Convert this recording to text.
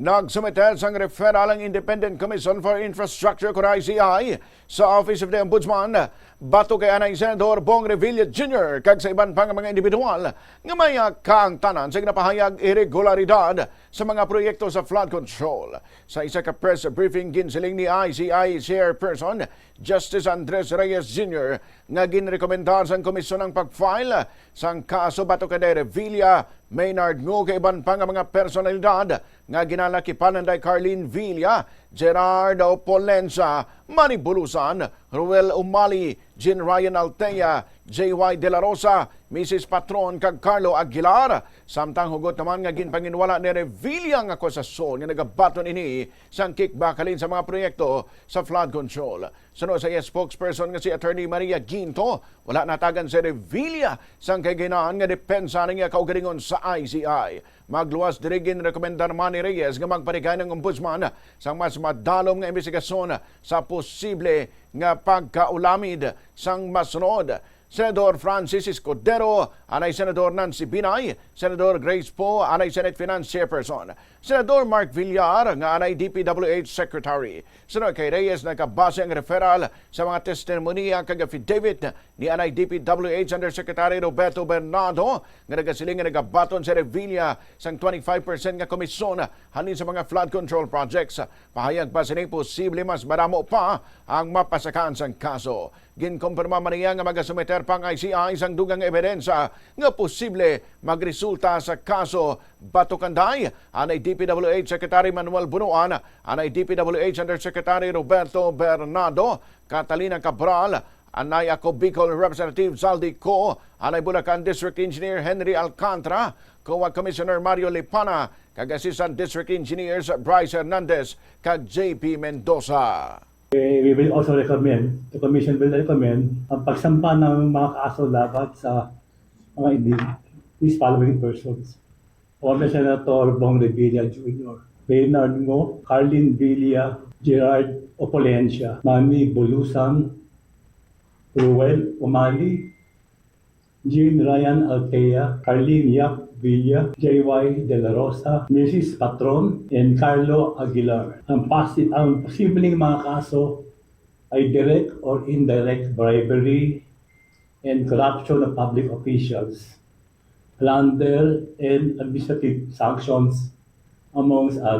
Nagsumite sang referral ang Independent Commission for Infrastructure o ICI sa Office of the Ombudsman bato kay anay Senador Revilla Jr. kag sa iban pang mga individual nga may kaang tanan sa ginapahayag irregularidad sa mga proyekto sa flood control. Sa isa ka press briefing ginsiling ni ICI Chairperson Justice Andres Reyes Jr. nga ginrekomendar sa komisyon ang pag-file sang kaso bato kay Revilla Maynard ngo kay iban pang mga personalidad nga ginalakipanan day Carlin Villa, Gerardo Polenza, Manny Bulusan, Ruel Umali, Jean Ryan Altea, J.Y. De La Rosa, Mrs. Patron kag Carlo Aguilar. Samtang hugot naman nga ginpanginwala ni Revilla nga akusasyon nga nagabaton ini sang kickbackalin sa mga proyekto sa flood control. Sunod sa spokesperson nga si Attorney Maria Ginto, wala natagan si Revilla sang kayginaan nga depensa niya kaugalingon sa ICI. Magluwas dirigin rekomendar man ni Reyes nga magparigay ng Ombudsman sang mas madalom nga investigasyon sa posible nga pagkaulamid sang masunod. Senador Francis Escudero, anay Senador Nancy Binay, Senador Grace Poe, anay Senate Finance Chairperson, Senador Mark Villar, nga anay DPWH Secretary. Sunod kay Reyes, nakabase ang referral sa mga testimonya kag affidavit ni anay DPWH Undersecretary Roberto Bernardo, nga nagasiling nga nagabaton sa Revilla sang 25% nga komisyon halin sa mga flood control projects. Pahayag pa sining posible mas maramo pa ang mapasakaan sang kaso. Ginkumpirma man niya nga magasumiter pang ICI sang dugang ebidensya nga posible magresulta sa kaso Batukanday. Anay DPWH Secretary Manuel Bunuan, anay DPWH Undersecretary Roberto Bernardo, Catalina Cabral, anay ako Bicol Representative Zaldi Co, anay Bulacan District Engineer Henry Alcantara, COA Commissioner Mario Lipana, kag Assistant District Engineers Bryce Hernandez, kag JP Mendoza. We will also recommend, the Commission will recommend ang pagsampa ng mga kaso laban sa mga these following persons. Former Senator Revilla Jr., Maynard Ngo, Carlin Villa, Gerard Opolencia, Manny Bulusan, Ruel Umali, Jean Ryan Altea, Carlin Yap Villa, J.Y. De La Rosa, Mrs. Patron, and Carlo Aguilar. Ang posibleng mga kaso ay direct or indirect bribery and corruption of public officials, plunder and administrative sanctions, amongst others.